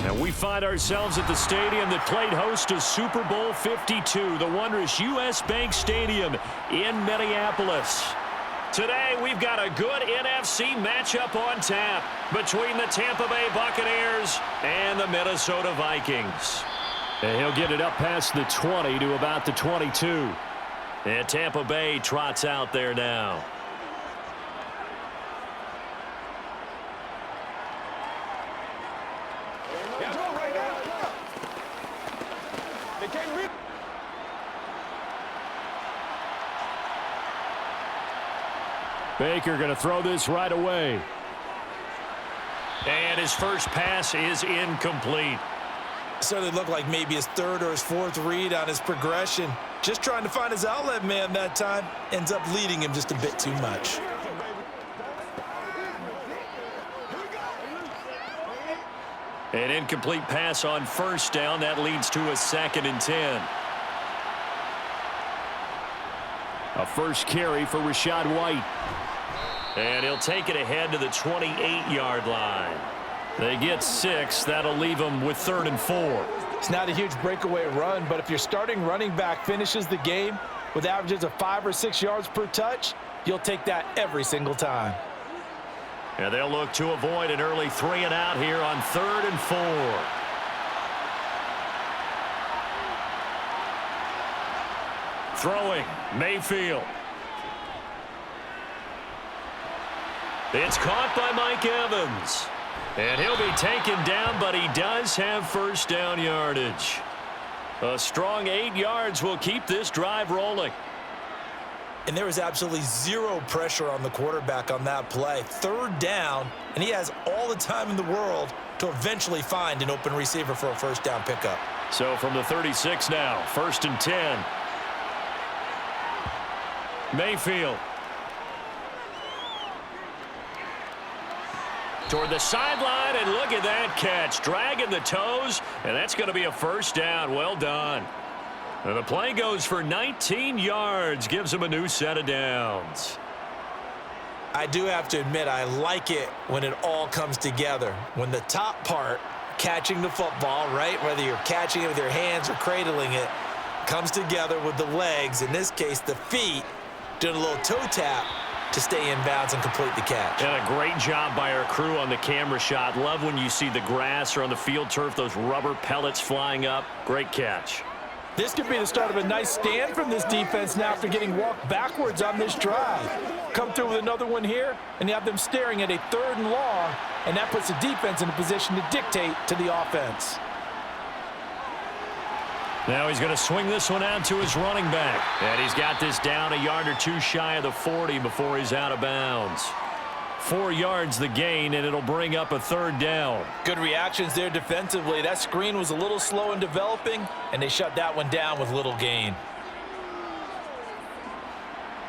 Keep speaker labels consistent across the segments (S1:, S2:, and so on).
S1: And we find ourselves at the stadium that played host to Super Bowl 52, the wondrous U.S. Bank Stadium in Minneapolis. Today, we've got a good NFC matchup on tap between the Tampa Bay Buccaneers and the Minnesota Vikings. And he'll get it up past the 20 to about the 22. And Tampa Bay trots out there now. Baker going to throw this right away. And his first pass is incomplete.
S2: Certainly looked like maybe his third or his fourth read on his progression. Just trying to find his outlet man that time. Ends up leading him just a bit too much.
S1: An incomplete pass on first down. That leads to a 2nd and 10. A first carry for Rachaad White. And he'll take it ahead to the 28-yard line. They get 6. That'll leave them with 3rd and 4.
S2: It's not a huge breakaway run, but if your starting running back finishes the game with averages of 5 or 6 yards per touch, you'll take that every single time.
S1: And they'll look to avoid an early 3 and out here on 3rd and 4. Throwing, Mayfield. It's caught by Mike Evans. And he'll be taken down, but he does have first down yardage. A strong 8 yards will keep this drive rolling.
S2: And there was absolutely zero pressure on the quarterback on that play. 3rd down, and he has all the time in the world to eventually find an open receiver for a first down pickup.
S1: So from the 36 now, 1st and 10. Mayfield. Toward the sideline, and look at that catch. Dragging the toes, and that's going to be a first down. Well done. And the play goes for 19 yards, gives him a new set of downs.
S2: I do have to admit, I like it when it all comes together. When the top part, catching the football, right, whether you're catching it with your hands or cradling it, comes together with the legs, in this case the feet, doing a little toe tap to stay in bounds and complete the catch.
S1: And a great job by our crew on the camera shot. Love when you see the grass or on the field turf, those rubber pellets flying up. Great catch.
S2: This could be the start of a nice stand from this defense now after getting walked backwards on this drive. Come through with another one here, and you have them staring at a 3rd and long, and that puts the defense in a position to dictate to the offense.
S1: Now he's going to swing this one out to his running back. And he's got this down a yard or 2 shy of the 40 before he's out of bounds. 4 yards the gain, and it'll bring up a 3rd down.
S2: Good reactions there defensively. That screen was a little slow in developing, and they shut that one down with little gain.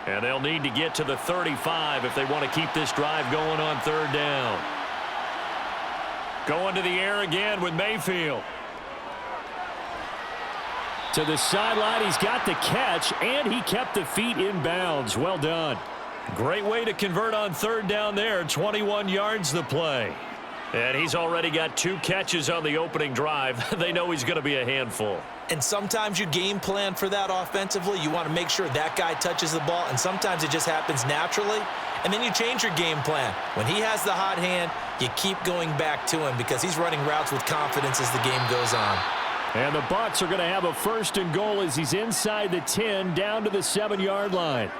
S1: And they'll need to get to the 35 if they want to keep this drive going on 3rd down. Going to the air again with Mayfield. To the sideline, he's got the catch, and he kept the feet in bounds. Well done. Great way to convert on 3rd down there. 21 yards the play. And he's already got 2 catches on the opening drive. They know he's going to be a handful.
S2: And sometimes you game plan for that offensively. You want to make sure that guy touches the ball, and sometimes it just happens naturally. And then you change your game plan. When he has the hot hand, you keep going back to him because he's running routes with confidence as the game goes on.
S1: And the Bucs are going to have a 1st and goal as he's inside the 10 down to the 7-yard line.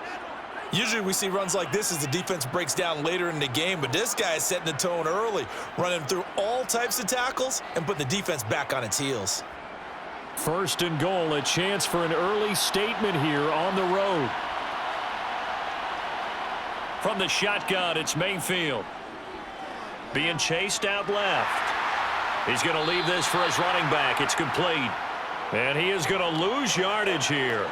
S2: Usually we see runs like this as the defense breaks down later in the game, but this guy is setting the tone early, running through all types of tackles and putting the defense back on its heels.
S1: 1st and goal, a chance for an early statement here on the road. From the shotgun, it's Mayfield. Being chased out left. He's going to leave this for his running back. It's complete. And he is going to lose yardage here.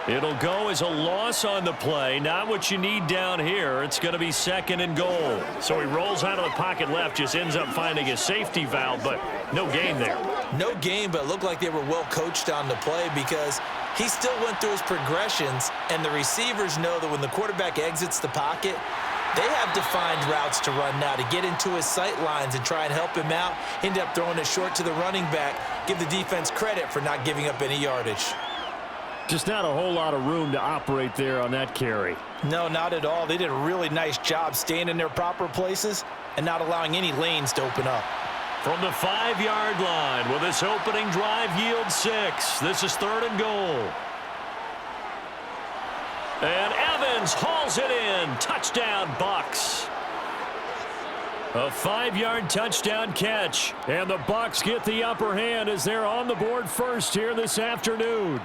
S1: It'll go as a loss on the play. Not what you need down here. It's going to be 2nd and goal. So he rolls out of the pocket left, just ends up finding a safety valve, but no gain there.
S2: No gain, but it looked like they were well coached on the play because he still went through his progressions, and the receivers know that when the quarterback exits the pocket, They have defined routes to run now to get into his sight lines and try and help him out. End up throwing it short to the running back. Give the defense credit for not giving up any yardage.
S1: Just not a whole lot of room to operate there on that carry.
S2: No, not at all. They did a really nice job staying in their proper places and not allowing any lanes to open up.
S1: From the 5-yard line, will this opening drive yield 6? This is 3rd and goal. And Evans hauls it in. Touchdown, Bucs. A 5-yard touchdown catch. And the Bucs get the upper hand as they're on the board first here this afternoon.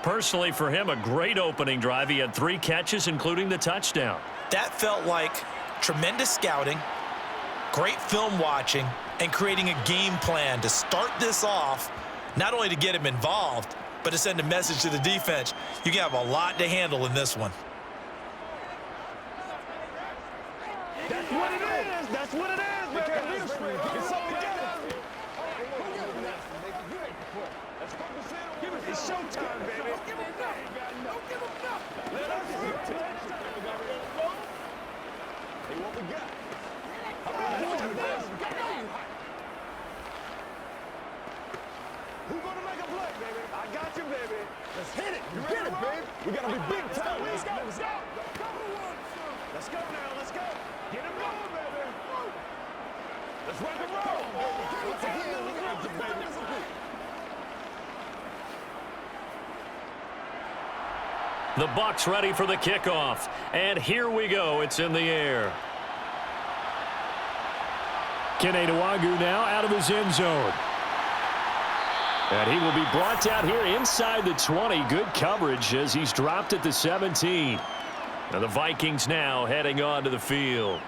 S1: Personally, for him, a great opening drive. He had 3 catches, including the touchdown.
S2: That felt like tremendous scouting, great film watching, and creating a game plan to start this off, not only to get him involved, but to send a message to the defense. You can have a lot to handle in this one.
S3: That's what it is. That's what it is, man. Get something together. It's showtime, baby. Don't give him nothing. Don't give him nothing. Let us see. Hey, what we got? Who's gonna make a play, baby? I got you, baby. Let's hit it. You get it, baby. We gotta be big time. Let's go. Let's go. Let's go now. Let's go. Get him going, baby. Let's rock and roll.
S1: The Bucs ready for the kickoff. And here we go. It's in the air. Keneduagu now out of his end zone. And he will be brought down here inside the 20. Good coverage as he's dropped at the 17. And the Vikings now heading onto the field.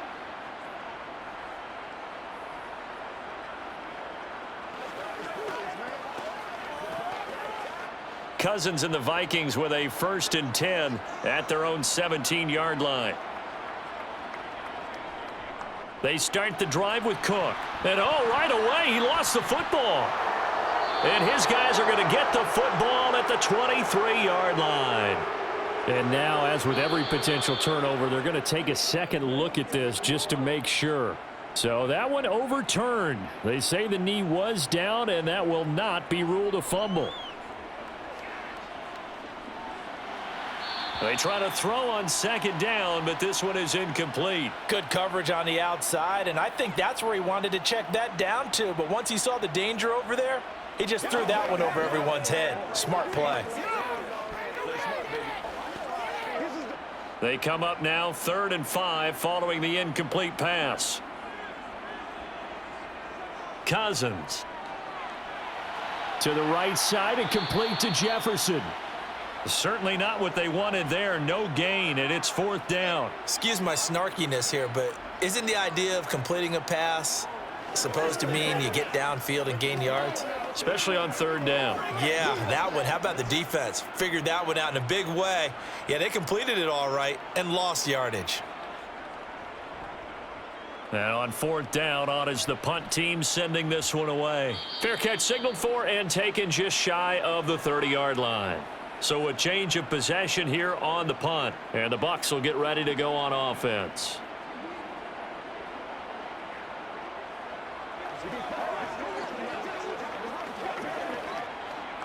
S1: Cousins and the Vikings with a 1st and 10 at their own 17-yard line. They start the drive with Cook. And right away, he lost the football. And his guys are going to get the football at the 23-yard line. And now, as with every potential turnover, they're going to take a second look at this just to make sure. So that one overturned. They say the knee was down, and that will not be ruled a fumble. They try to throw on 2nd down, but this one is incomplete.
S2: Good coverage on the outside, and I think that's where he wanted to check that down to. But once he saw the danger over there, he just threw that one over everyone's head. Smart play.
S1: They come up now 3rd and 5 following the incomplete pass. Cousins to the right side and complete to Jefferson. Certainly not what they wanted there. No gain, and it's 4th down.
S2: Excuse my snarkiness here, but isn't the idea of completing a pass supposed to mean you get downfield and gain yards?
S1: Especially on 3rd down.
S2: Yeah, that one. How about the defense? Figured that one out in a big way. Yeah, they completed it all right and lost yardage.
S1: Now on 4th down, on is the punt team sending this one away. Fair catch signaled for and taken just shy of the 30-yard line. So a change of possession here on the punt. And the Bucs will get ready to go on offense.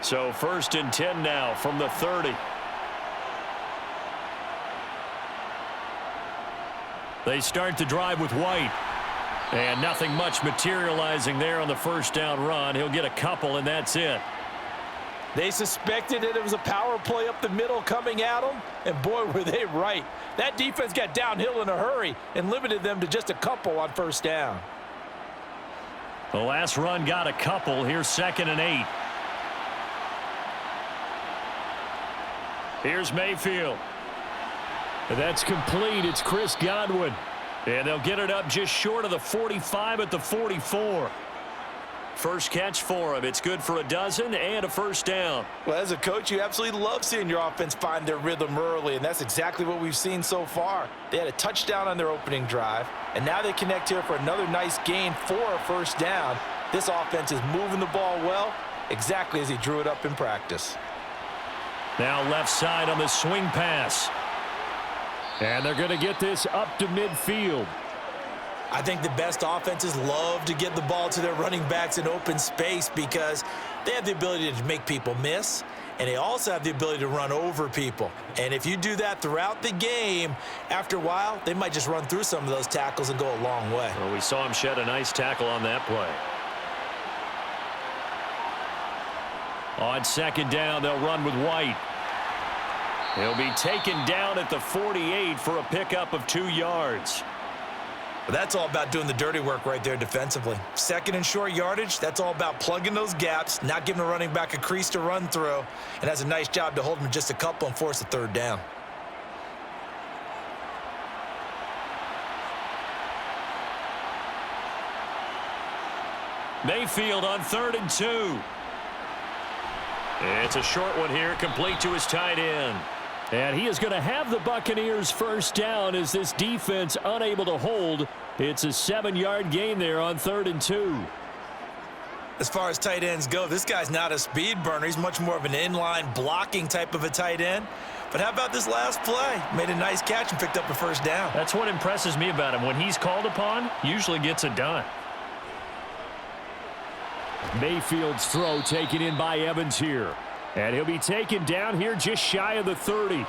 S1: So 1st and 10 now from the 30. They start the drive with White. And nothing much materializing there on the 1st down run. He'll get a couple, and that's it.
S2: They suspected it was a power play up the middle coming at them, and boy, were they right. That defense got downhill in a hurry and limited them to just a couple on 1st down.
S1: The last run got a couple. Here's 2nd and 8. Here's Mayfield. That's complete. It's Chris Godwin. And they'll get it up just short of the 45 at the 44. First catch for him. It's good for a dozen and a 1st down.
S2: Well, as a coach, you absolutely love seeing your offense find their rhythm early, and that's exactly what we've seen so far. They had a touchdown on their opening drive, and now they connect here for another nice gain for a 1st down. This offense is moving the ball well, exactly as he drew it up in practice.
S1: Now left side on the swing pass. And they're going to get this up to midfield.
S2: I think the best offenses love to get the ball to their running backs in open space because they have the ability to make people miss, and they also have the ability to run over people. And if you do that throughout the game, after a while, they might just run through some of those tackles and go a long way.
S1: Well, we saw him shed a nice tackle on that play. On second down, they'll run with White. He'll be taken down at the 48 for a pickup of 2 yards.
S2: But that's all about doing the dirty work right there defensively. Second and short yardage, that's all about plugging those gaps, not giving a running back a crease to run through, and has a nice job to hold him just a couple and force a third down.
S1: Mayfield on 3rd and 2. It's a short one here, complete to his tight end. And he is going to have the Buccaneers first down as this defense unable to hold. It's a 7-yard gain there on 3rd and 2.
S2: As far as tight ends go, this guy's not a speed burner. He's much more of an inline blocking type of a tight end. But how about this last play? Made a nice catch and picked up a first down.
S1: That's what impresses me about him. When he's called upon, usually gets it done. Mayfield's throw taken in by Evans here. And he'll be taken down here just shy of the 30.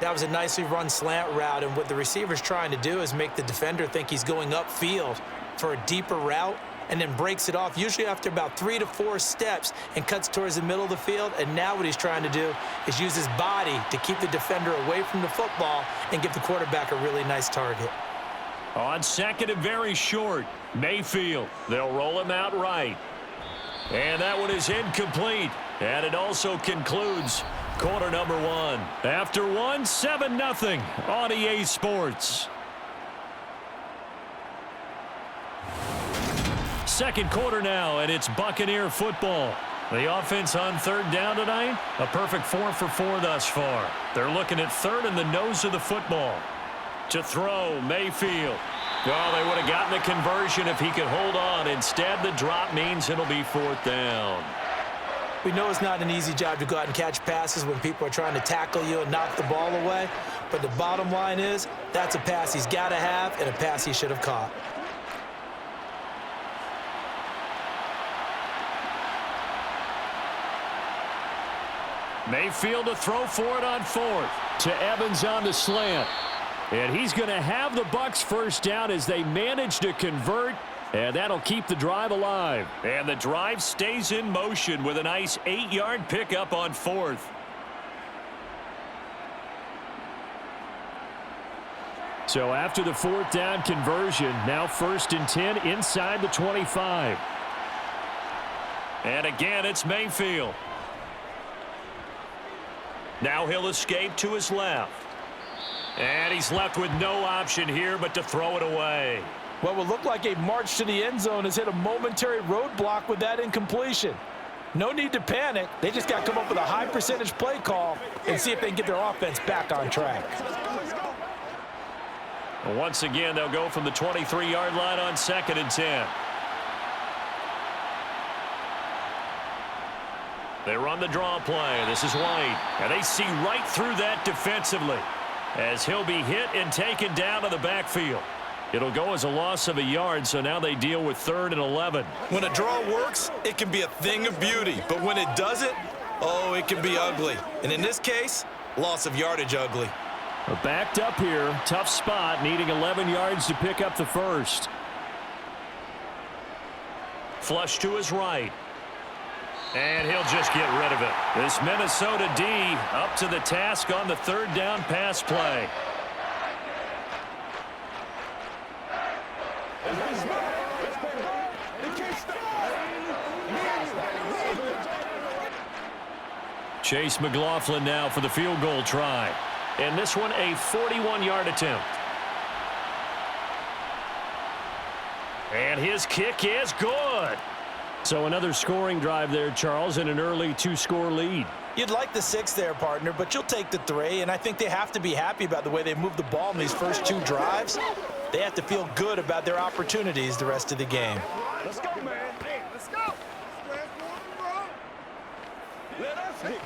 S2: That was a nicely run slant route, and what the receiver's trying to do is make the defender think he's going upfield for a deeper route and then breaks it off, usually after about 3 to 4 steps, and cuts towards the middle of the field. And now what he's trying to do is use his body to keep the defender away from the football and give the quarterback a really nice target.
S1: On second and very short, Mayfield. They'll roll him out right. And that one is incomplete. And it also concludes quarter number 1. After 1, 7-0 on EA Sports. Second quarter now, and it's Buccaneer football. The offense on 3rd down tonight, a perfect 4 for 4 thus far. They're looking at 3rd in the nose of the football. To throw, Mayfield. Oh, they would have gotten the conversion if he could hold on. Instead, the drop means it'll be 4th down.
S2: We know it's not an easy job to go out and catch passes when people are trying to tackle you and knock the ball away. But the bottom line is, that's a pass he's got to have and a pass he should have caught.
S1: Mayfield to throw for it on 4th. To Evans on the slant. And he's going to have the Bucs first down as they manage to convert. And that'll keep the drive alive. And the drive stays in motion with a nice 8-yard pickup on 4th. So after the 4th down conversion, now 1st and 10 inside the 25. And again, it's Mayfield. Now he'll escape to his left. And he's left with no option here but to throw it away.
S2: What will look like a march to the end zone has hit a momentary roadblock with that incompletion. No need to panic. They just got to come up with a high percentage play call and see if they can get their offense back on track.
S1: Once again, they'll go from the 23-yard line on 2nd and 10. They run the draw play. This is White. And they see right through that defensively as he'll be hit and taken down to the backfield. It'll go as a loss of a yard, so now they deal with 3rd and 11.
S2: When a draw works, it can be a thing of beauty. But when it doesn't, oh, it can be ugly. And in this case, loss of yardage ugly.
S1: Backed up here, tough spot, needing 11 yards to pick up the first. Flush to his right. And he'll just get rid of it. This Minnesota D up to the task on the 3rd down pass play. Chase McLaughlin now for the field goal try. And this one a 41-yard attempt. And his kick is good. So another scoring drive there, Charles, and an early 2-score lead.
S2: You'd like the 6 there, partner, but you'll take the 3, and I think they have to be happy about the way they moved the ball in these first 2 drives. They have to feel good about their opportunities the rest of the game.
S3: Let's go, man. Hey, let's go. Let us hit.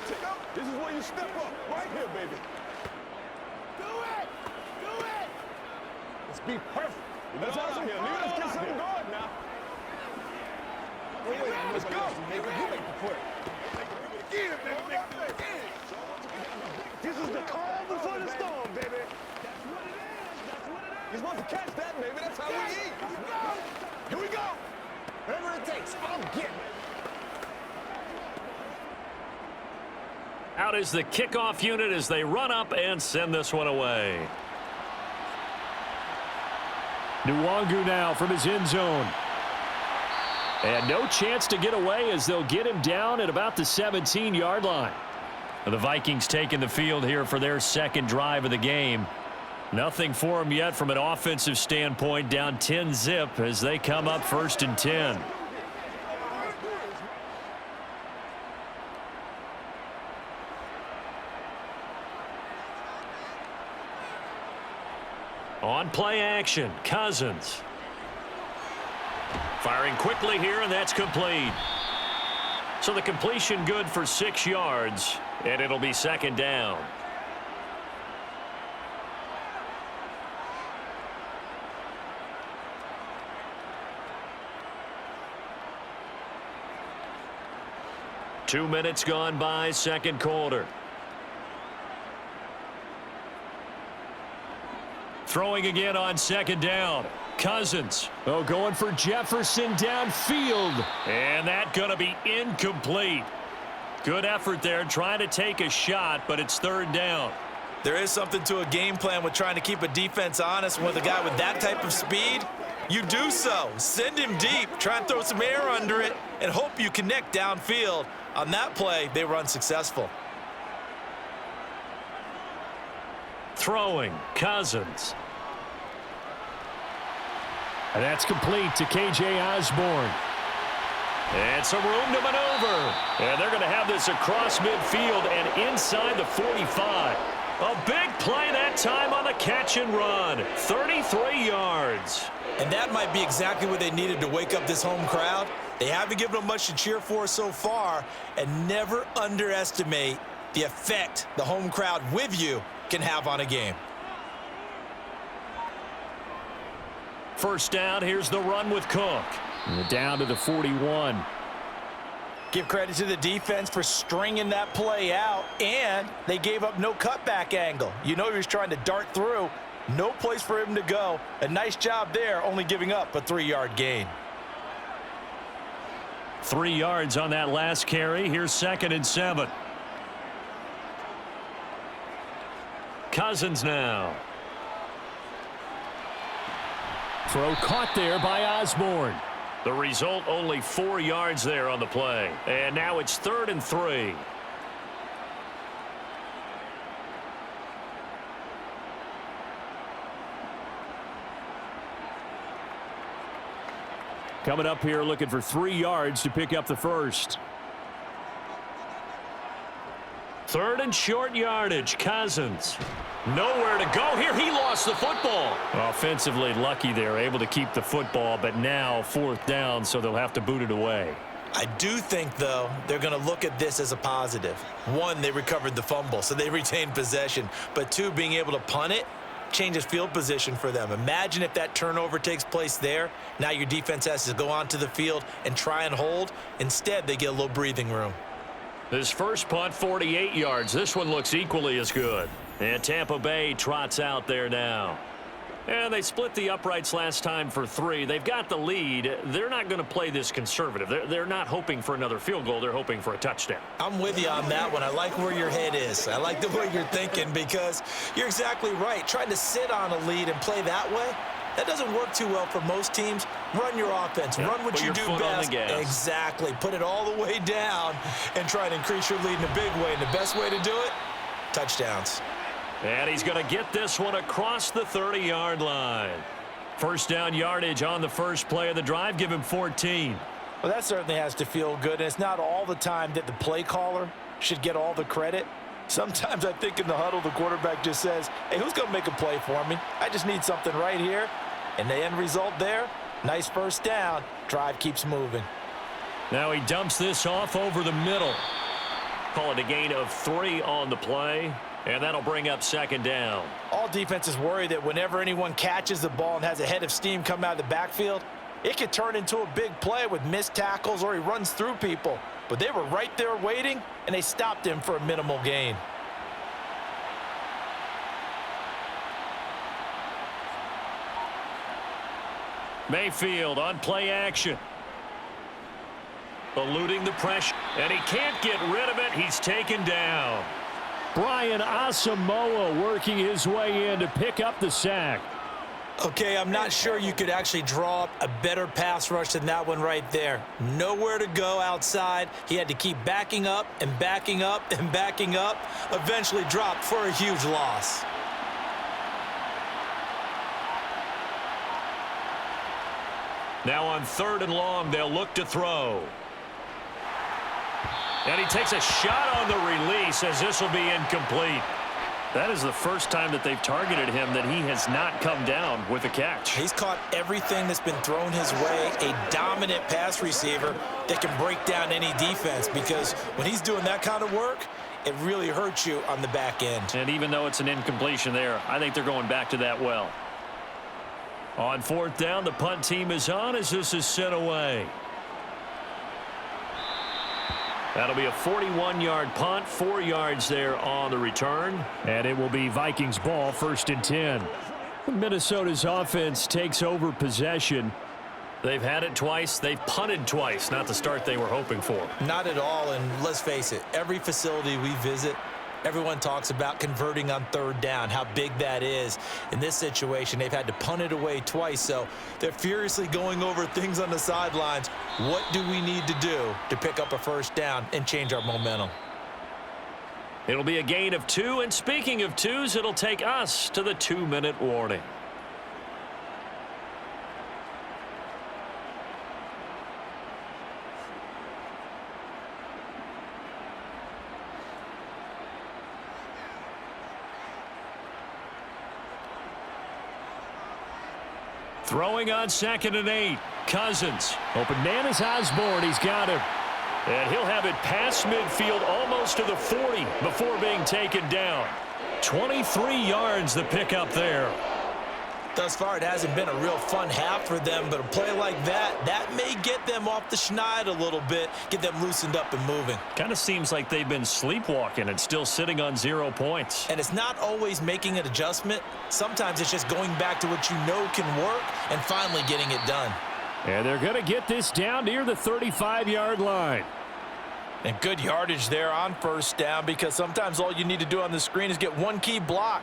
S3: This is where you step up. Right here, baby. it! Do it! Let's be perfect. Let's out here. Let's get something going now. Wait, let's go. You make the play. Get it, baby. This is the calm before the storm, baby. That's what it is. You're supposed to catch that, baby. That's how we eat. Here we go. Whatever it takes, I'll get it.
S1: Out is the kickoff unit as they run up and send this one away. Nwangu now from his end zone. And no chance to get away as they'll get him down at about the 17-yard line. The Vikings taking the field here for their second drive of the game. Nothing for them yet from an offensive standpoint, down 10-zip as they come up 1st and 10. On play action, Cousins. Firing quickly here, and that's complete. So the completion good for 6 yards, and it'll be 2nd down. Two minutes gone by, second quarter. Throwing again on 2nd down. Cousins, going for Jefferson downfield. And that going to be incomplete. Good effort there trying to take a shot, but it's 3rd down.
S2: There is something to a game plan with trying to keep a defense honest. With a guy with that type of speed, you do so. Send him deep, try and throw some air under it, and hope you connect downfield. On that play, they were unsuccessful.
S1: Throwing, Cousins. And that's complete to K.J. Osborne. And some room to maneuver. And they're going to have this across midfield and inside the 45. A big play that time on the catch and run. 33 yards.
S2: And that might be exactly what they needed to wake up this home crowd. They haven't given them much to cheer for so far. And never underestimate the effect the home crowd with you can have on a game.
S1: First down, here's the run with Cook. And down to the 41.
S2: Give credit to the defense for stringing that play out, and they gave up no cutback angle. You know he was trying to dart through. No place for him to go. A nice job there, only giving up a 3-yard gain.
S1: 3 yards on that last carry. Here's 2nd and 7. Cousins now. Throw caught there by Osborne. The result, only 4 yards there on the play. And now it's 3rd and 3. Coming up here looking for 3 yards to pick up the first. 3rd and short yardage. Cousins. Nowhere to go here. He lost the football. Offensively lucky there, able to keep the football, but now 4th down, so they'll have to boot it away.
S2: I do think, though, they're going to look at this as a positive. 1, they recovered the fumble, so they retained possession. But 2, being able to punt it changes field position for them. Imagine if that turnover takes place there. Now your defense has to go onto the field and try and hold. Instead, they get a little breathing room.
S1: This first punt, 48 yards. This one looks equally as good. And Tampa Bay trots out there now. And they split the uprights last time for 3. They've got the lead. They're not going to play this conservative. They're not hoping for another field goal. They're hoping for a touchdown.
S2: I'm with you on that one. I like where your head is. I like the way you're thinking because you're exactly right. Trying to sit on a lead and play that way, that doesn't work too well for most teams. Run your offense.
S1: Yep,
S2: run what you do best. Exactly. Put it all the way down and try to increase your lead in a big way. And the best way to do it, touchdowns.
S1: And he's going to get this one across the 30-yard line. First down yardage on the first play of the drive. Give him 14.
S2: Well, that certainly has to feel good. And it's not all the time that the play caller should get all the credit. Sometimes I think in the huddle, the quarterback just says, hey, who's going to make a play for me? I just need something right here. And the end result there, nice first down. Drive keeps moving.
S1: Now he dumps this off over the middle. Call it a gain of 3 on the play. And that'll bring up second down.
S2: All defenses worry that whenever anyone catches the ball and has a head of steam come out of the backfield, it could turn into a big play with missed tackles or he runs through people. But they were right there waiting, and they stopped him for a minimal gain.
S1: Mayfield on play action. Eluding the pressure, and he can't get rid of it. He's taken down. Brian Asamoah working his way in to pick up the sack.
S2: Okay, I'm not sure you could actually draw up a better pass rush than that one right there. Nowhere to go outside. He had to keep backing up and backing up and backing up. Eventually dropped for a huge loss.
S1: Now on 3rd and long, they'll look to throw. And he takes a shot on the release as this will be incomplete. That is the first time that they've targeted him that he has not come down with a catch.
S2: He's caught everything that's been thrown his way. A dominant pass receiver that can break down any defense, because when he's doing that kind of work, it really hurts you on the back end.
S1: And even though it's an incompletion there, I think they're going back to that well. On 4th down, the punt team is on as this is sent away. That'll be a 41-yard punt, 4 yards there on the return. And it will be Vikings ball, 1st and 10. Minnesota's offense takes over possession. They've had it twice. They've punted twice. Not the start they were hoping for.
S2: Not at all, and let's face it, every facility we visit, everyone talks about converting on 3rd down, how big that is. In this situation, they've had to punt it away twice, so they're furiously going over things on the sidelines. What do we need to do to pick up a 1st down and change our momentum?
S1: It'll be a gain of 2, and speaking of 2s, it'll take us to the 2-minute warning. Throwing on 2nd and 8. Cousins. Open man is Osborne. He's got him. And he'll have it past midfield almost to the 40 before being taken down. 23 yards the pickup there.
S2: Thus far, it hasn't been a real fun half for them, but a play like that may get them off the schneid a little bit, get them loosened up and moving.
S1: Kind of seems like they've been sleepwalking and still sitting on 0 points.
S2: And it's not always making an adjustment. Sometimes it's just going back to what you know can work and finally getting it done.
S1: And they're going to get this down near the 35-yard line.
S2: And good yardage there on 1st down, because sometimes all you need to do on the screen is get one key block.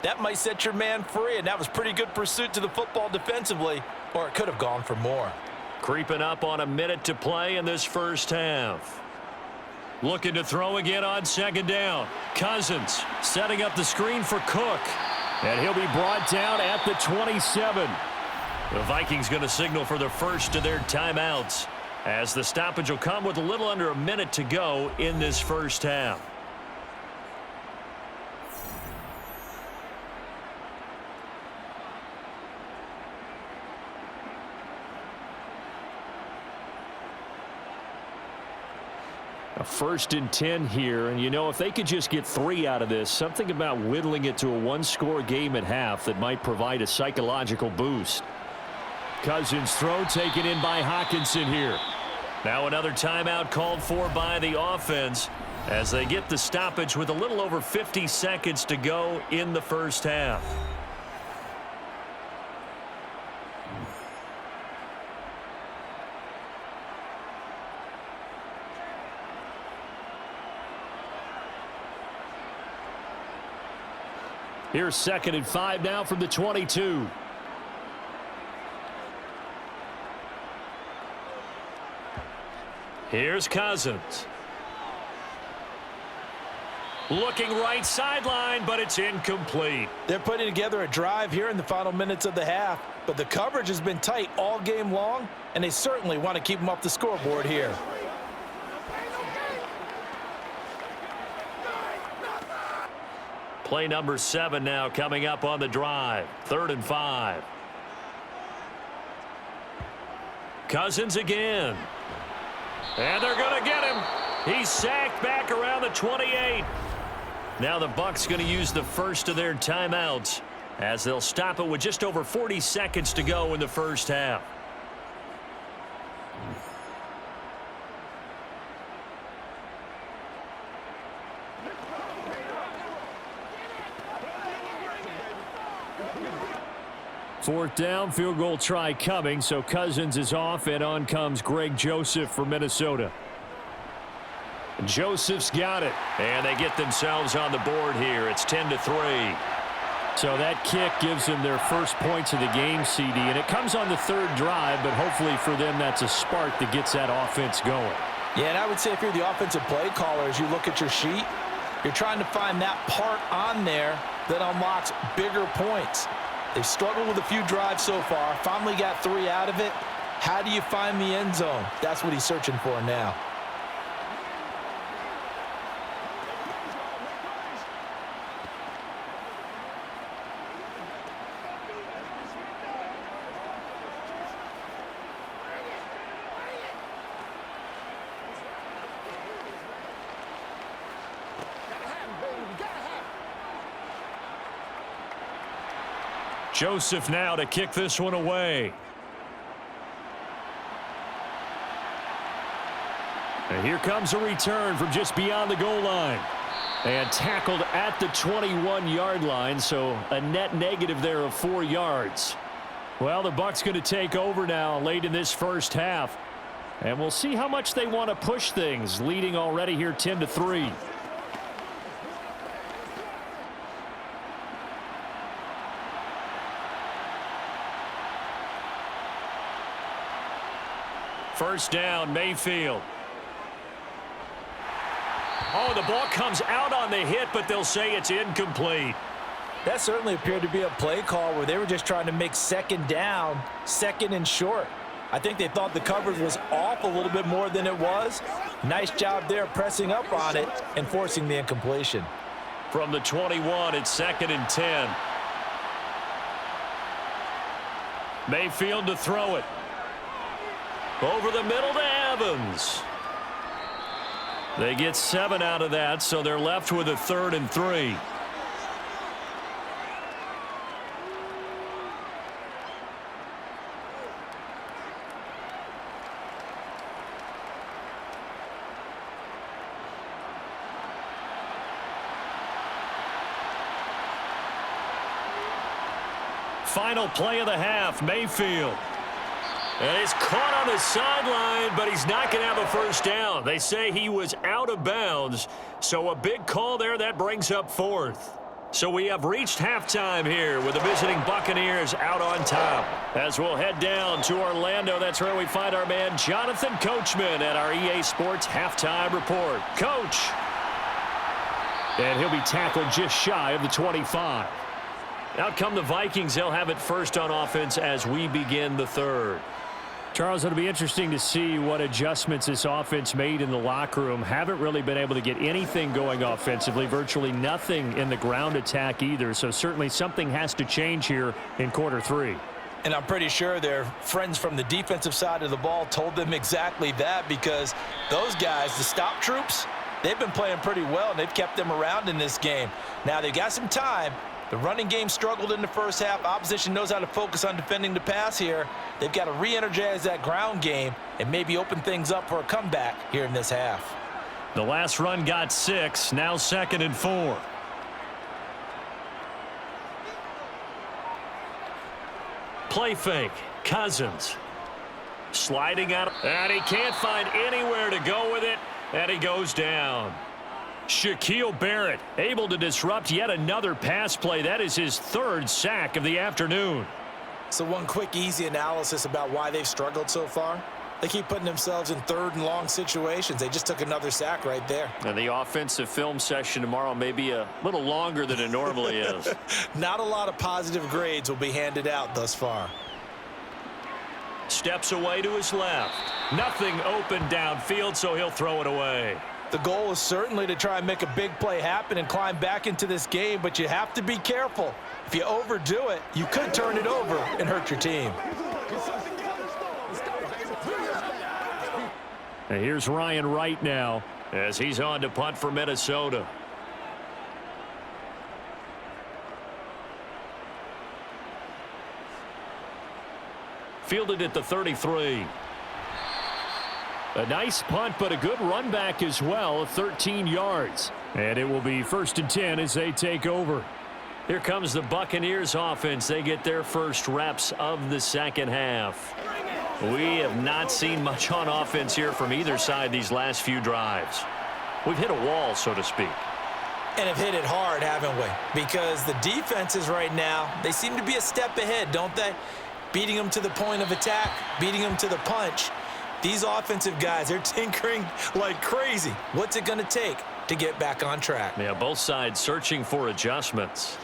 S2: That might set your man free, and that was pretty good pursuit to the football defensively, or it could have gone for more.
S1: Creeping up on a minute to play in this 1st half. Looking to throw again on 2nd down. Cousins setting up the screen for Cook. And he'll be brought down at the 27. The Vikings going to signal for the first of their timeouts, as the stoppage will come with a little under a minute to go in this 1st half. A 1st and 10 here, and you know, if they could just get 3 out of this, something about whittling it to a 1-score game at half that might provide a psychological boost. Cousins throw taken in by Hockenson here. Now another timeout called for by the offense as they get the stoppage with a little over 50 seconds to go in the 1st half. Here's 2nd and 5 now from the 22. Here's Cousins. Looking right sideline, but it's incomplete.
S2: They're putting together a drive here in the final minutes of the half, but the coverage has been tight all game long, and they certainly want to keep them off the scoreboard here.
S1: Play number 7 now coming up on the drive. 3rd and 5. Cousins again. And they're going to get him. He's sacked back around the 28. Now the Bucs going to use the first of their timeouts as they'll stop it with just over 40 seconds to go in the first half. Fourth down, field goal try coming, so Cousins is off, and on comes Greg Joseph for Minnesota. Joseph's got it, and they get themselves on the board here. It's 10-3. So that kick gives them their first points of the game, CD, and it comes on the third drive, but hopefully for them that's a spark that gets that offense going.
S2: Yeah, and I would say if you're the offensive play caller, as you look at your sheet, you're trying to find that part on there that unlocks bigger points. They've struggled with a few drives so far, finally got 3 out of it. How do you find the end zone? That's what he's searching for now.
S1: Joseph now to kick this one away. And here comes a return from just beyond the goal line. And tackled at the 21-yard line, so a net negative there of 4 yards. Well, the Bucs going to take over now late in this first half. And we'll see how much they want to push things, leading already here 10-3. First down, Mayfield. Oh, the ball comes out on the hit, but they'll say it's incomplete.
S2: That certainly appeared to be a play call where they were just trying to make second down, second and short. I think they thought the coverage was off a little bit more than it was. Nice job there pressing up on it and forcing the incompletion.
S1: From the 21, it's 2nd and 10. Mayfield to throw it. Over the middle to Evans. They get 7 out of that, so they're left with a 3rd and 3. Final play of the half, Mayfield. And he's caught on the sideline, but he's not going to have a first down. They say he was out of bounds, so a big call there that brings up 4th. So we have reached halftime here with the visiting Buccaneers out on top. As we'll head down to Orlando, that's where we find our man Jonathan Coachman at our EA Sports Halftime Report. Coach. And he'll be tackled just shy of the 25. Out come the Vikings. They'll have it first on offense as we begin the third. Charles, it'll be interesting to see what adjustments this offense made in the locker room. Haven't really been able to get anything going offensively, virtually nothing in the ground attack either. So certainly something has to change here in quarter 3.
S2: And I'm pretty sure their friends from the defensive side of the ball told them exactly that, because those guys, the stop troops, they've been playing pretty well, and they've kept them around in this game. Now they've got some time. The running game struggled in the first half. Opposition knows how to focus on defending the pass here. They've got to re-energize that ground game and maybe open things up for a comeback here in this half.
S1: The last run got 6. Now 2nd and 4. Play fake. Cousins. Sliding out. And he can't find anywhere to go with it. And he goes down. Shaquille Barrett able to disrupt yet another pass play. That is his 3rd sack of the afternoon.
S2: So one quick, easy analysis about why they've struggled so far. They keep putting themselves in 3rd and long situations. They just took another sack right there.
S1: And the offensive film session tomorrow may be a little longer than it normally is.
S2: Not a lot of positive grades will be handed out thus far.
S1: Steps away to his left. Nothing open downfield, so he'll throw it away.
S2: The goal is certainly to try and make a big play happen and climb back into this game, but you have to be careful. If you overdo it, you could turn it over and hurt your team.
S1: And here's Ryan Wright now as he's on to punt for Minnesota. Fielded at the 33. A nice punt, but a good run back as well, 13 yards. And it will be 1st and 10 as they take over. Here comes the Buccaneers offense. They get their first reps of the second half. We have not seen much on offense here from either side these last few drives. We've hit a wall, so to speak.
S2: And have hit it hard, haven't we? Because the defenses right now, they seem to be a step ahead, don't they? Beating them to the point of attack, beating them to the punch. These offensive guys, they're tinkering like crazy. What's it going to take to get back on track?
S1: Yeah, both sides searching for adjustments.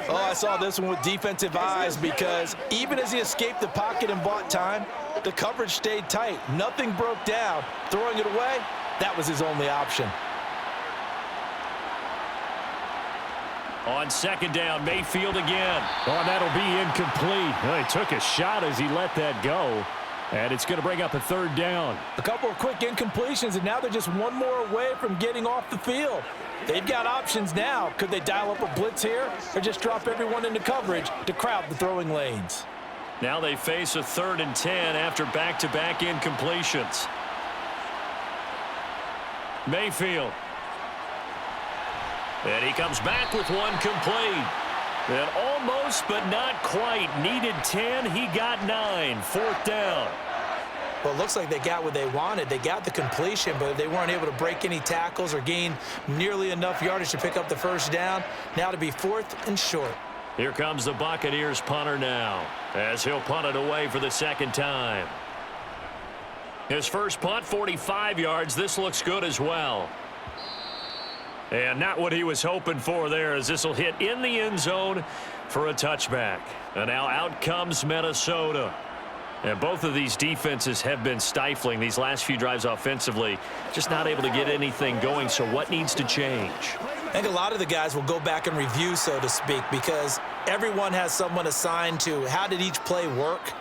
S2: Oh, I saw this one with defensive eyes because even as he escaped the pocket and bought time, the coverage stayed tight. Nothing broke down. Throwing it away, that was his only option.
S1: On 2nd down, Mayfield again. Oh, and that'll be incomplete. Well, he took a shot as he let that go. And it's going to bring up a 3rd down.
S2: A couple of quick incompletions, and now they're just one more away from getting off the field. They've got options now. Could they dial up a blitz here or just drop everyone into coverage to crowd the throwing lanes?
S1: Now they face a 3rd and 10 after back-to-back incompletions. Mayfield. And he comes back with one complete. And almost, but not quite. Needed 10. He got 9. 4th down.
S2: Well, it looks like they got what they wanted. They got the completion, but they weren't able to break any tackles or gain nearly enough yardage to pick up the 1st down. Now to be 4th and short.
S1: Here comes the Buccaneers punter now, as he'll punt it away for the 2nd time. His first punt, 45 yards. This looks good as well. And not what he was hoping for there, as this will hit in the end zone for a touchback. And now out comes Minnesota. And both of these defenses have been stifling these last few drives offensively. Just not able to get anything going, so what needs to change?
S2: I think a lot of the guys will go back and review, so to speak, because everyone has someone assigned to how did each play work.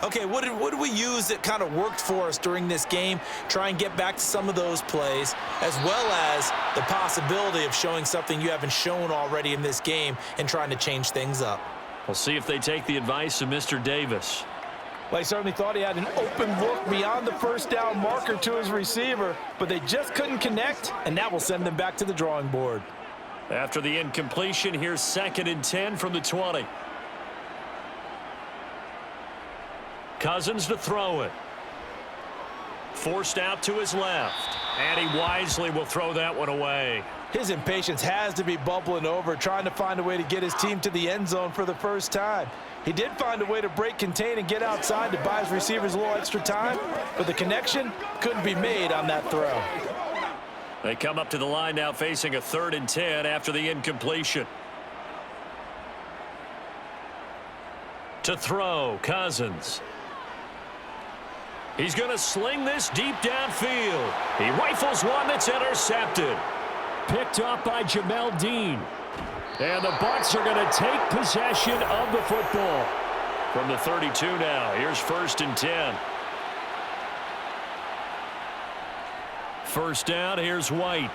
S2: Okay, what did we use that kind of worked for us during this game? Try and get back to some of those plays, as well as the possibility of showing something you haven't shown already in this game and trying to change things up.
S1: We'll see if they take the advice of Mr. Davis.
S4: Well, he certainly thought he had an open look beyond the 1st down marker to his receiver, but they just couldn't connect, and that will send them back to the drawing board.
S1: After the incompletion, here's 2nd and 10 from the 20. Cousins to throw it. Forced out to his left. And he wisely will throw that one away.
S4: His impatience has to be bubbling over, trying to find a way to get his team to the end zone for the first time. He did find a way to break contain and get outside to buy his receivers a little extra time, but the connection couldn't be made on that throw.
S1: They come up to the line now facing a 3rd and 10 after the incompletion. To throw, Cousins. He's going to sling this deep downfield. He rifles one that's intercepted. Picked off by Jamel Dean. And the Bucs are going to take possession of the football. From the 32 now, here's 1st and 10. 1st down, here's White.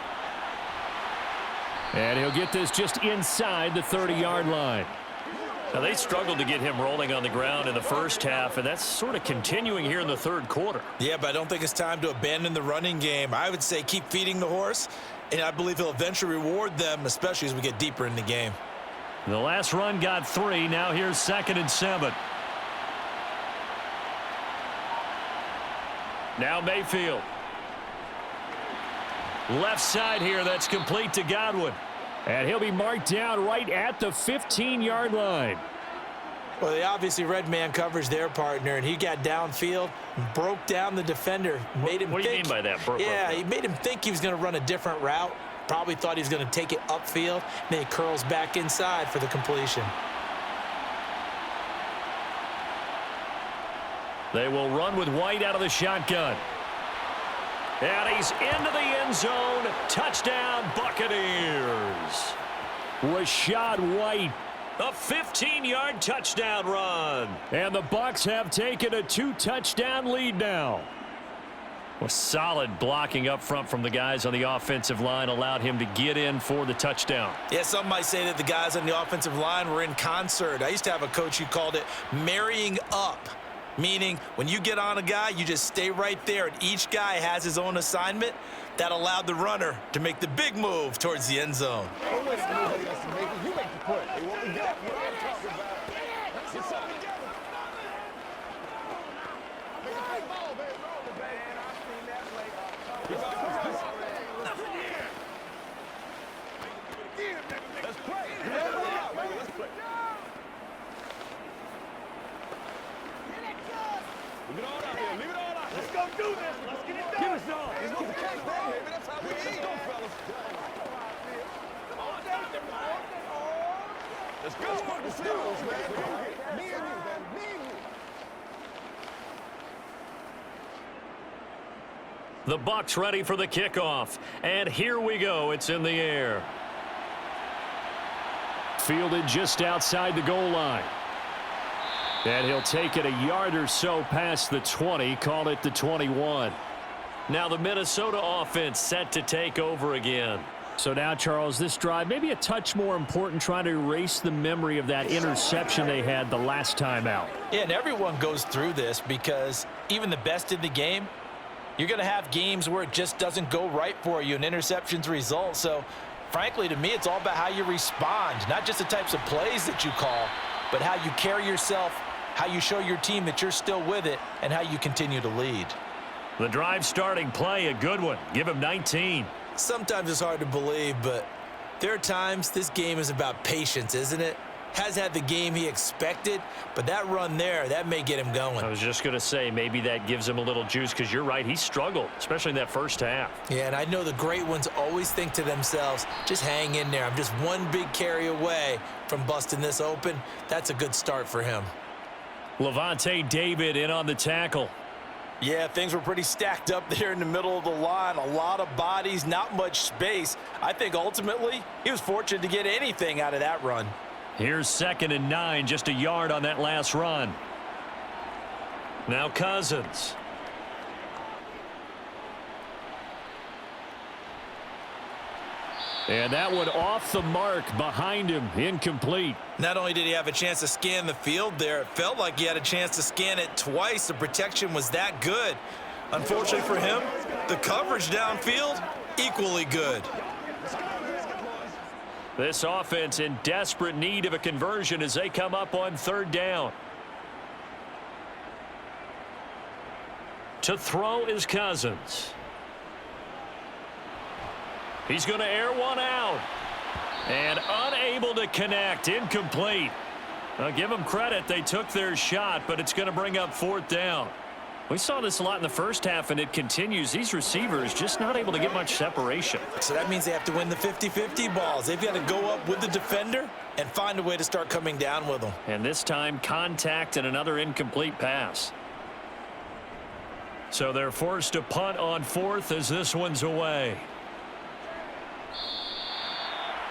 S1: And he'll get this just inside the 30-yard line. Now, they struggled to get him rolling on the ground in the first half, and that's sort of continuing here in the 3rd quarter.
S2: Yeah, but I don't think it's time to abandon the running game. I would say keep feeding the horse, and I believe he'll eventually reward them, especially as we get deeper in the game.
S1: The last run got 3. Now here's 2nd and 7. Now Mayfield. Left side here, that's complete to Godwin. And he'll be marked down right at the 15-yard line.
S2: Well, they obviously read man coverage their partner, and he got downfield, broke down the defender, made him
S1: What do you
S2: think.
S1: mean by that?
S2: Yeah, he made him think he was going to run a different route. Probably thought he was going to take it upfield. Then he curls back inside for the completion.
S1: They will run with White out of the shotgun. And he's into the end zone. Touchdown, Buccaneers. Rashad White. A 15-yard touchdown run. And the Bucs have taken a 2-touchdown lead now. Well, solid blocking up front from the guys on the offensive line allowed him to get in for the touchdown.
S2: Yeah, some might say that the guys on the offensive line were in concert. I used to have a coach who called it marrying up. Meaning, when you get on a guy, you just stay right there, and each guy has his own assignment. That allowed the runner to make the big move towards the end zone.
S3: Don't wait for nobody else to make it. You make the play. Hey, what we got? What I'm talking about. Get something together. Make a play ball, baby. Roll the baby. Man, I've seen that play. Nothing here. Let's play. Let's play. Leave it all out here. Leave it all out here. Let's go do this. Let's get it done. Give us all. Let's go catch that, baby. That's how we eat. Let's go, fellas. Come on, let's go. Let's go, man. Me and you, man. Me and you.
S1: The Bucs ready for the kickoff. And here we go. It's in the air. Fielded just outside the goal line. And he'll take it a yard or so past the 20, call it the 21. Now the Minnesota offense set to take over again. So now, Charles, this drive maybe a touch more important, trying to erase the memory of that interception they had the last time out.
S4: Yeah, and everyone goes through this because even the best in the game, you're going to have games where it just doesn't go right for you and interceptions result. So, frankly, to me, it's all about how you respond, not just the types of plays that you call, but how you carry yourself, how you show your team that you're still with it, and how you continue to lead.
S1: The drive starting play, a good one. Give him 19.
S2: Sometimes it's hard to believe, but there are times this game is about patience, isn't it? Has had the game he expected, but that run there, that may get him going.
S1: I was just going to say, maybe that gives him a little juice, because you're right, he struggled, especially in that first half.
S2: Yeah, and I know the great ones always think to themselves, just hang in there. I'm just one big carry away from busting this open. That's a good start for him.
S1: Levante David in on the tackle.
S4: Yeah, things were pretty stacked up there in the middle of the line. A lot of bodies, not much space. I think ultimately he was fortunate to get anything out of that run.
S1: Here's 2nd and 9, just a yard on that last run. Now Cousins. And that one off the mark behind him, incomplete.
S2: Not only did he have a chance to scan the field there, it felt like he had a chance to scan it twice. The protection was that good. Unfortunately for him, the coverage downfield, equally good.
S1: This offense in desperate need of a conversion as they come up on 3rd down. To throw is Cousins. He's going to air one out. And unable to connect, incomplete. I'll give them credit, they took their shot, but it's going to bring up 4th down. We saw this a lot in the first half, and it continues. These receivers just not able to get much separation.
S2: So that means they have to win the 50-50 balls. They've got to go up with the defender and find a way to start coming down with them.
S1: And this time, contact and another incomplete pass. So they're forced to punt on 4th as this one's away.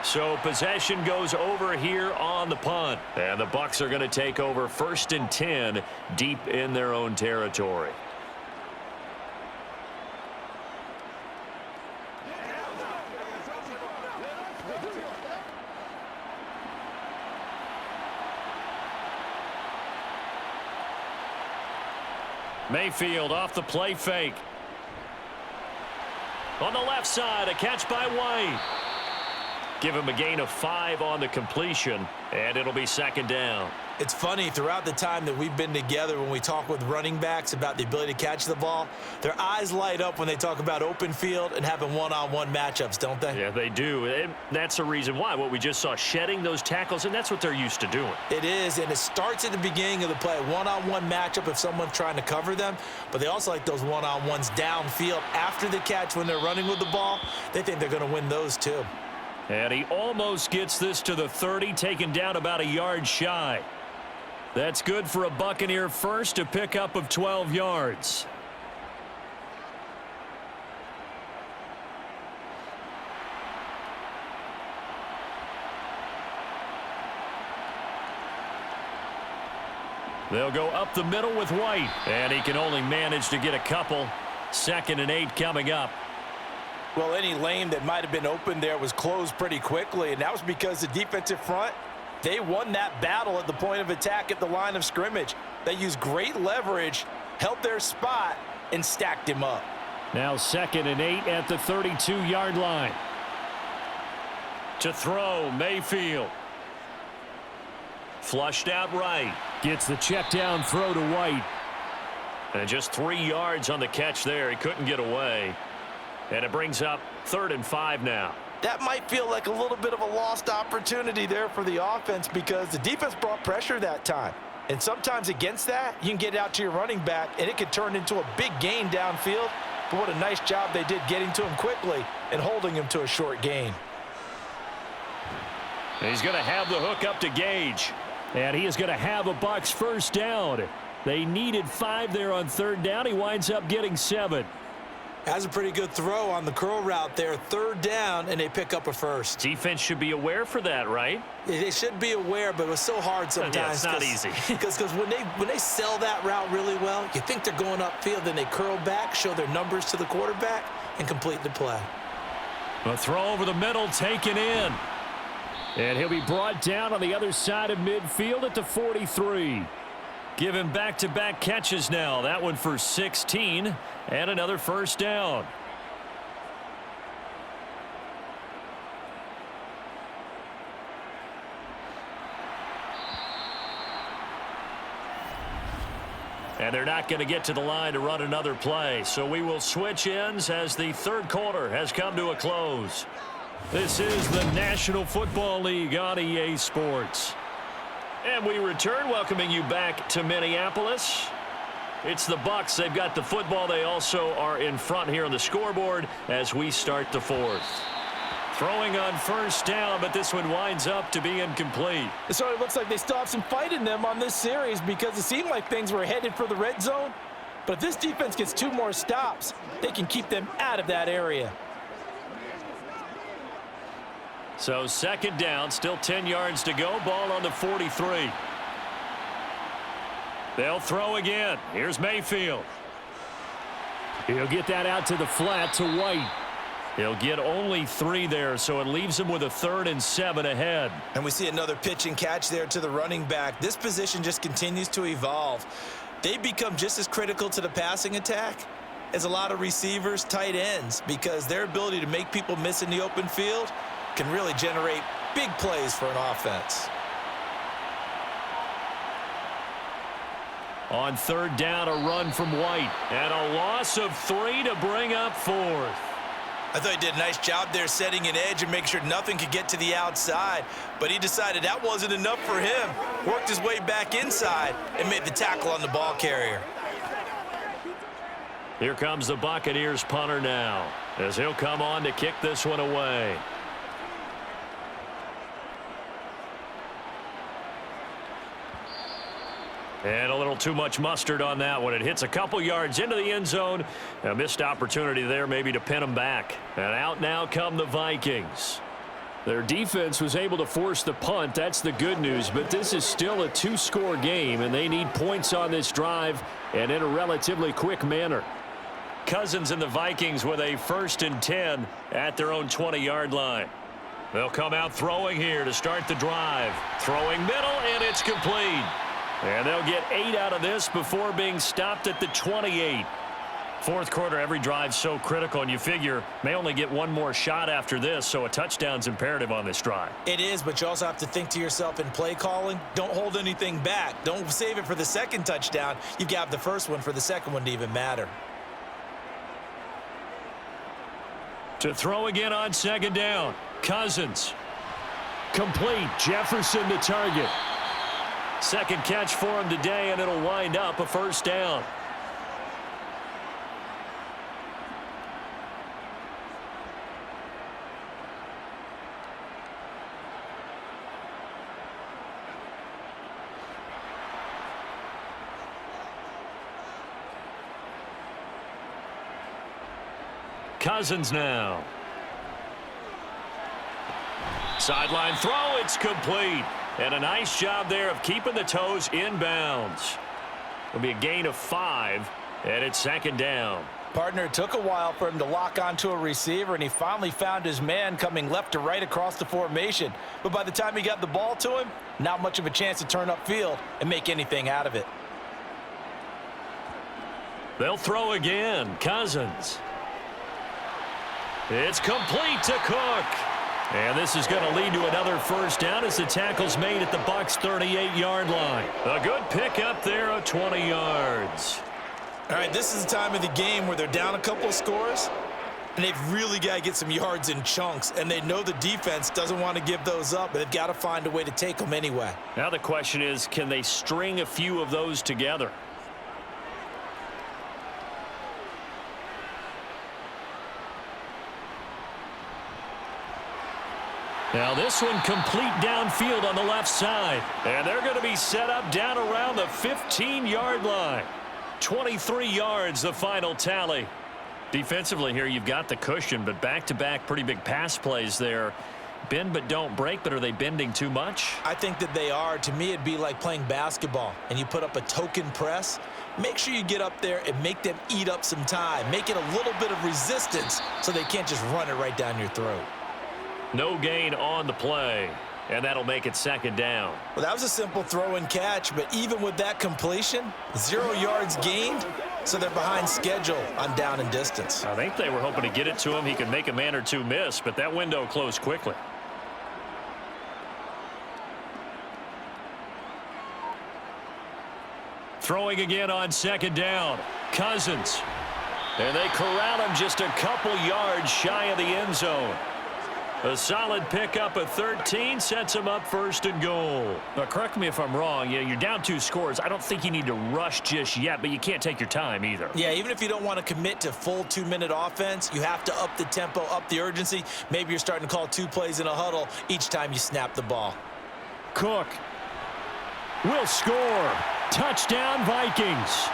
S1: So possession goes over here on the punt. And the Bucs are going to take over 1st and 10 deep in their own territory. Mayfield off the play fake. On the left side, a catch by White. Give him a gain of 5 on the completion, and it'll be 2nd down.
S2: It's funny, throughout the time that we've been together, when we talk with running backs about the ability to catch the ball, their eyes light up when they talk about open field and having one-on-one matchups, don't they?
S1: Yeah, they do. And that's the reason why. What we just saw, shedding those tackles, and that's what they're used to doing.
S2: It is, and it starts at the beginning of the play. One-on-one matchup if someone's trying to cover them, but they also like those one-on-ones downfield after the catch when they're running with the ball. They think they're going to win those too.
S1: And he almost gets this to the 30, taken down about a yard shy. That's good for a Buccaneer first, a pickup of 12 yards. They'll go up the middle with White, and he can only manage to get a couple. 2nd and 8 coming up.
S4: Well, any lane that might have been open there was closed pretty quickly, and that was because the defensive front, they won that battle at the point of attack at the line of scrimmage. They used great leverage, held their spot, and stacked him up.
S1: Now 2nd and 8 at the 32-yard line. To throw, Mayfield. Flushed out right. Gets the check down throw to White. And just 3 yards on the catch there. He couldn't get away. And it brings up 3rd and 5 now.
S4: That might feel like a little bit of a lost opportunity there for the offense because the defense brought pressure that time. And sometimes against that, you can get out to your running back, and it could turn into a big gain downfield. But what a nice job they did getting to him quickly and holding him to a short gain.
S1: He's going to have the hook up to Gage. And he is going to have a Bucs first down. They needed 5 there on 3rd down. He winds up getting 7.
S2: Has a pretty good throw on the curl route there. 3rd down, and they pick up a first.
S1: Defense should be aware for that, right?
S2: They should be aware, but it was so hard sometimes.
S1: Yeah, it's not easy.
S2: Because when they sell that route really well, you think they're going upfield, then they curl back, show their numbers to the quarterback, and complete the play.
S1: A throw over the middle, taken in. And he'll be brought down on the other side of midfield at the 43. Given back-to-back catches now. That one for 16 and another first down. And they're not going to get to the line to run another play. So we will switch ends as the 3rd quarter has come to a close. This is the National Football League on EA Sports. And we return, welcoming you back to Minneapolis. It's the Bucs. They've got the football. They also are in front here on the scoreboard as we start the 4th. Throwing on first down, but this one winds up to be incomplete.
S4: So it looks like they still have some fight in them on this series because it seemed like things were headed for the red zone. But if this defense gets 2 more stops, they can keep them out of that area.
S1: So 2nd down, still 10 yards to go. Ball on the 43. They'll throw again. Here's Mayfield. He'll get that out to the flat to White. He'll get only 3 there, so it leaves him with a 3rd and 7 ahead.
S2: And we see another pitch and catch there to the running back. This position just continues to evolve. They become just as critical to the passing attack as a lot of receivers, tight ends, because their ability to make people miss in the open field can really generate big plays for an offense.
S1: On 3rd down, a run from White. And a loss of 3 to bring up 4th.
S2: I thought he did a nice job there setting an edge and making sure nothing could get to the outside. But he decided that wasn't enough for him. Worked his way back inside and made the tackle on the ball carrier.
S1: Here comes the Buccaneers punter now as he'll come on to kick this one away. And a little too much mustard on that one. It hits a couple yards into the end zone. A missed opportunity there maybe to pin them back. And out now come the Vikings. Their defense was able to force the punt. That's the good news. But this is still a 2-score game, and they need points on this drive and in a relatively quick manner. Cousins and the Vikings with a 1st and 10 at their own 20-yard line. They'll come out throwing here to start the drive. Throwing middle, and it's complete. And they'll get 8 out of this before being stopped at the 28. 4th quarter, every drive so critical, and you figure may only get 1 more shot after this, so a touchdown's imperative on this drive.
S2: It is, but you also have to think to yourself in play calling, don't hold anything back. Don't save it for the 2nd touchdown. You've got the 1st one for the 2nd one to even matter.
S1: To throw again on 2nd down. Cousins. Complete. Jefferson the target. 2nd catch for him today, and it'll wind up a 1st down. Cousins now. Sideline throw, it's complete. And a nice job there of keeping the toes inbounds. It'll be a gain of 5, and it's 2nd down.
S4: Partner, it took a while for him to lock onto a receiver, and he finally found his man coming left to right across the formation. But by the time he got the ball to him, not much of a chance to turn upfield and make anything out of it.
S1: They'll throw again. Cousins. It's complete to Cook. And this is going to lead to another first down as the tackle's made at the Bucs' 38-yard line. A good pick up there of 20 yards.
S2: All right, this is the time of the game where they're down a couple of scores, and they've really got to get some yards in chunks, and they know the defense doesn't want to give those up, but they've got to find a way to take them anyway.
S1: Now the question is, can they string a few of those together? Now this one complete downfield on the left side. And they're going to be set up down around the 15-yard line. 23 yards, the final tally. Defensively here, you've got the cushion, but back-to-back pretty big pass plays there. Bend but don't break, but are they bending too much?
S2: I think that they are. To me, it'd be like playing basketball, and you put up a token press. Make sure you get up there and make them eat up some time. Make it a little bit of resistance so they can't just run it right down your throat.
S1: No gain on the play, and that'll make it second down.
S2: Well, that was a simple throw and catch, but even with that completion, 0 yards gained, so they're behind schedule on down and distance.
S1: I think they were hoping to get it to him. He could make a man or two miss, but that window closed quickly. Throwing again on second down. Cousins. And they corral him just a couple yards shy of the end zone. A solid pickup of 13 sets him up first and goal. Now, correct me if I'm wrong. You're down 2 scores. I don't think you need to rush just yet, but you can't take your time either.
S2: Yeah, even if you don't want to commit to full 2-minute offense, you have to up the tempo, up the urgency. Maybe you're starting to call 2 plays in a huddle each time you snap the ball.
S1: Cook will score. Touchdown, Vikings.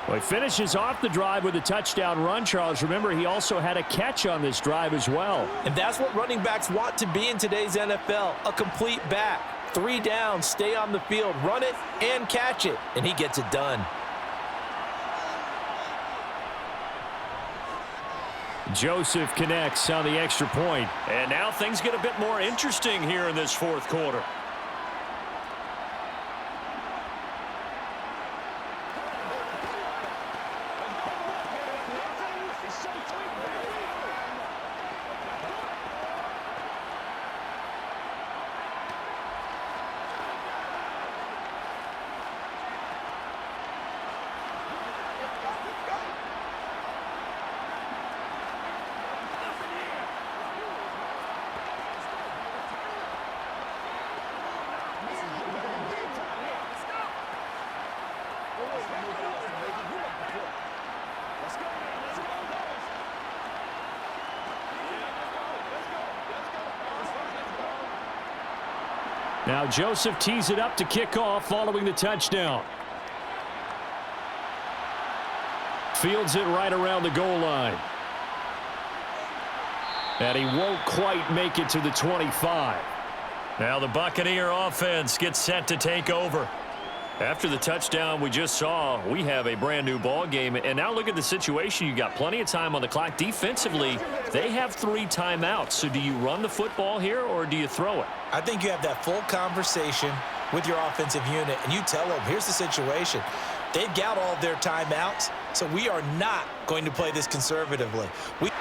S1: Well, he finishes off the drive with a touchdown run, Charles. Remember, he also had a catch on this drive as well.
S4: And that's what running backs want to be in today's NFL, a complete back. 3 down, stay on the field, run it, and catch it, and he gets it done.
S1: Joseph connects on the extra point. And now things get a bit more interesting here in this fourth quarter. Now Joseph tees it up to kick off following the touchdown. Fields it right around the goal line. And he won't quite make it to the 25. Now the Buccaneer offense gets set to take over. After the touchdown we just saw, we have a brand new ball game. And now look at the situation. You got plenty of time on the clock. Defensively, they have 3 timeouts. So do you run the football here or do you throw it?
S2: I think you have that full conversation with your offensive unit, and you tell them, here's the situation. They've got all of their timeouts, so we are not going to play this conservatively.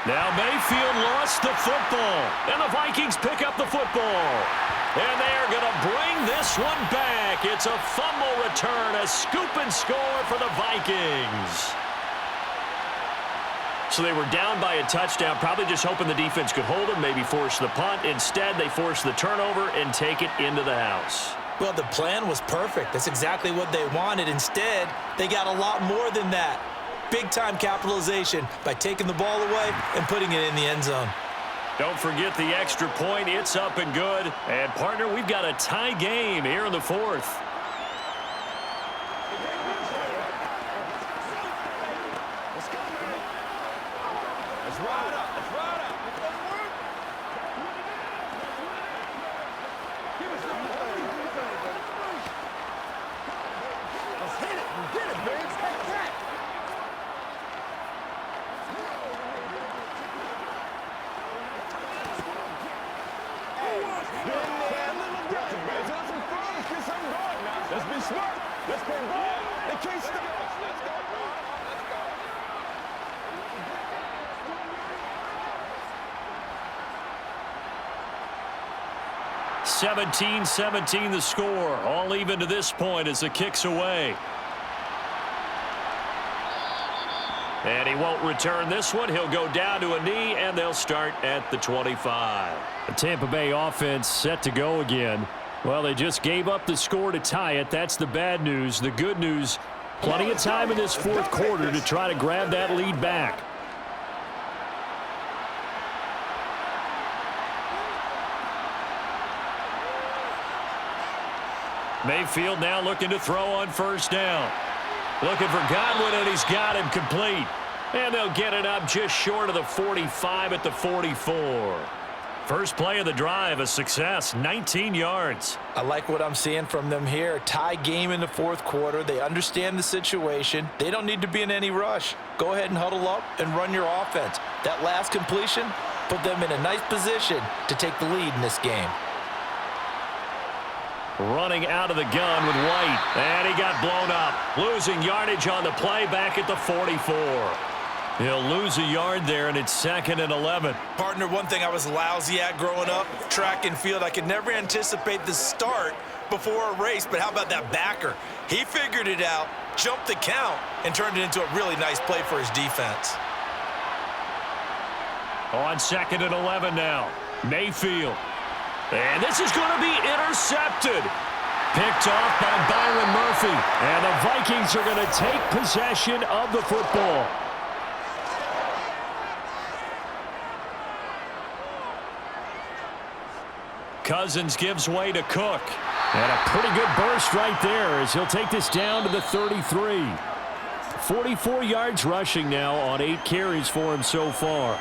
S1: Now Mayfield lost the football, and the Vikings pick up the football. And they are going to bring this one back. It's a fumble return, a scoop and score for the Vikings. So they were down by a touchdown, probably just hoping the defense could hold them, maybe force the punt. Instead, they force the turnover and take it into the house.
S2: Well, the plan was perfect. That's exactly what they wanted. Instead, they got a lot more than that. Big-time capitalization by taking the ball away and putting it in the end zone.
S1: Don't forget the extra point. It's up and good. And, partner, we've got a tie game here in the fourth.
S3: Let's be smart. Let's play ball. They can't stop.
S1: 17-17 the score. All even to this point as the kick's away. And he won't return this one. He'll go down to a knee, and they'll start at the 25. The Tampa Bay offense set to go again. Well, they just gave up the score to tie it. That's the bad news. The good news, plenty of time in this fourth quarter to try to grab that lead back. Mayfield now looking to throw on first down. Looking for Godwin, and he's got him complete. And they'll get it up just short of the 45 at the 44. First play of the drive, a success, 19 yards.
S4: I like what I'm seeing from them here. Tie game in the fourth quarter. They understand the situation. They don't need to be in any rush. Go ahead and huddle up and run your offense. That last completion put them in a nice position to take the lead in this game.
S1: Running out of the gun with White, and he got blown up. Losing yardage on the play back at the 44. He'll lose a yard there, and it's 2nd and 11.
S2: Partner, one thing I was lousy at growing up, track and field, I could never anticipate the start before a race, but how about that backer? He figured it out, jumped the count, and turned it into a really nice play for his defense.
S1: On 2nd and 11 now, Mayfield. And this is going to be intercepted. Picked off by Byron Murphy. And the Vikings are going to take possession of the football. Cousins gives way to Cook. And a pretty good burst right there as he'll take this down to the 33. 44 yards rushing now on 8 carries for him so far.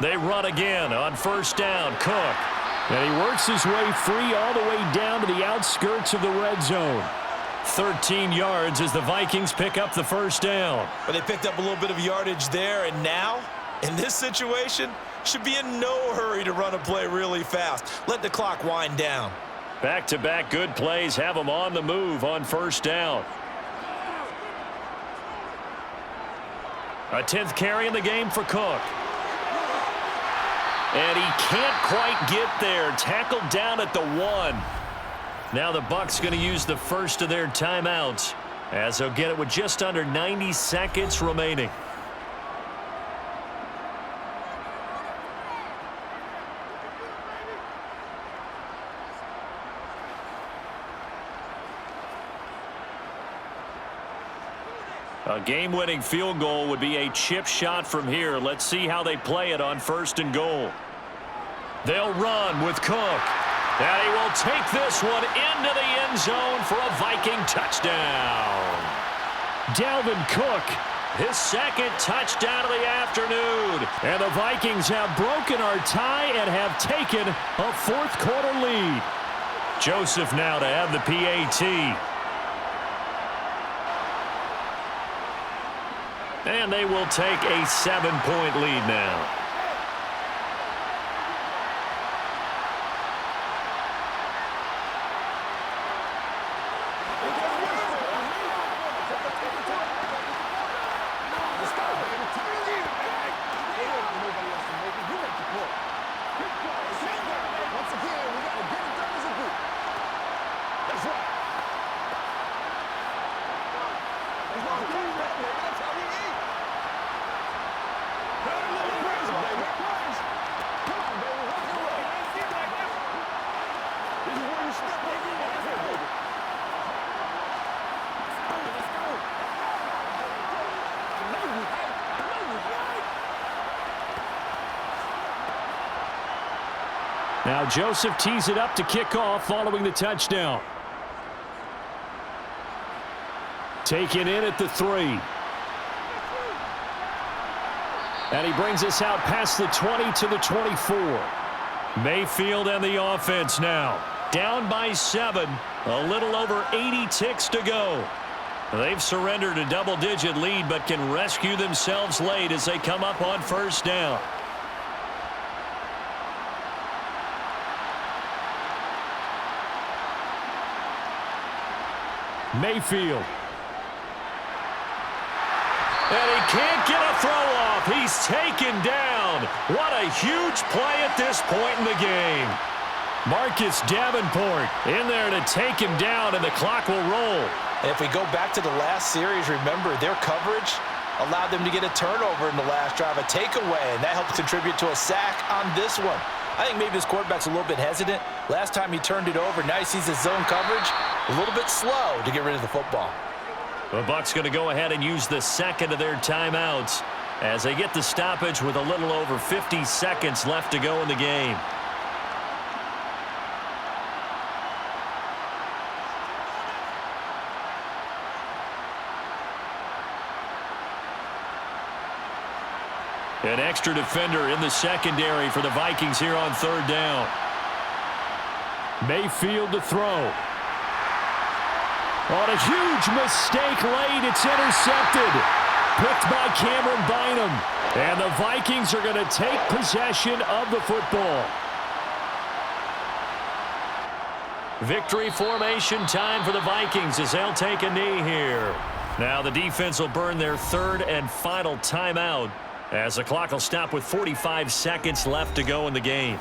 S1: They run again on first down. Cook. And he works his way free all the way down to the outskirts of the red zone. 13 yards as the Vikings pick up the first down.
S2: But they picked up a little bit of yardage there, and now, in this situation, should be in no hurry to run a play really fast. Let the clock wind down.
S1: Back-to-back good plays have them on the move on first down. A 10th carry in the game for Cook. And he can't quite get there. Tackled down at the 1. Now the Bucs going to use the first of their timeouts as they'll get it with just under 90 seconds remaining. A game-winning field goal would be a chip shot from here. Let's see how they play it on 1st and goal. They'll run with Cook. And he will take this one into the end zone for a Viking touchdown. Dalvin Cook, his 2nd touchdown of the afternoon. And the Vikings have broken our tie and have taken a fourth quarter lead. Joseph now to have the PAT. And they will take a 7-point lead now. Now Joseph tees it up to kick off following the touchdown. Taken in at the 3. And he brings us out past the 20 to the 24. Mayfield and the offense now. Down by 7. A little over 80 ticks to go. They've surrendered a double-digit lead but can rescue themselves late as they come up on first down. Mayfield. And he can't get a throw off. He's taken down. What a huge play at this point in the game. Marcus Davenport in there to take him down, and the clock will roll.
S4: If we go back to the last series, remember their coverage allowed them to get a turnover in the last drive, a takeaway, and that helped contribute to a sack on this one. I think maybe this quarterback's a little bit hesitant. Last time he turned it over, now he sees his zone coverage a little bit slow to get rid of the football.
S1: The Bucs going to go ahead and use the second of their timeouts as they get the stoppage with a little over 50 seconds left to go in the game. An extra defender in the secondary for the Vikings here on third down. Mayfield to throw. On a huge mistake late, it's intercepted. Picked by Cameron Bynum. And the Vikings are going to take possession of the football. Victory formation time for the Vikings as they'll take a knee here. Now the defense will burn their third and final timeout as the clock will stop with 45 seconds left to go in the game.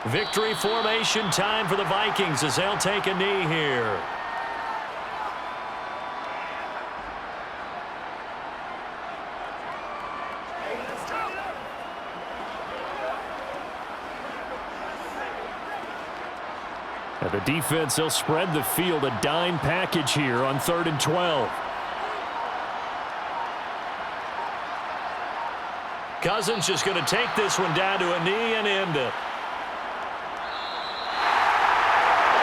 S1: Victory formation time for the Vikings as they'll take a knee here. And the defense, they'll spread the field, a dime package here on 3rd and 12. Cousins just going to take this one down to a knee and end it.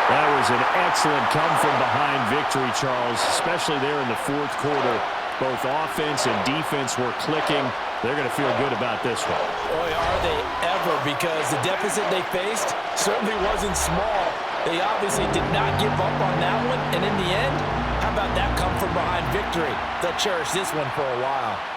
S1: That was an excellent come-from-behind victory, Charles, especially there in the fourth quarter. Both offense and defense were clicking. They're going to feel good about this one.
S4: Boy, are they ever, because the deficit they faced certainly wasn't small. They obviously did not give up on that one, and in the end, how about that come-from-behind victory? They'll cherish this one for a while.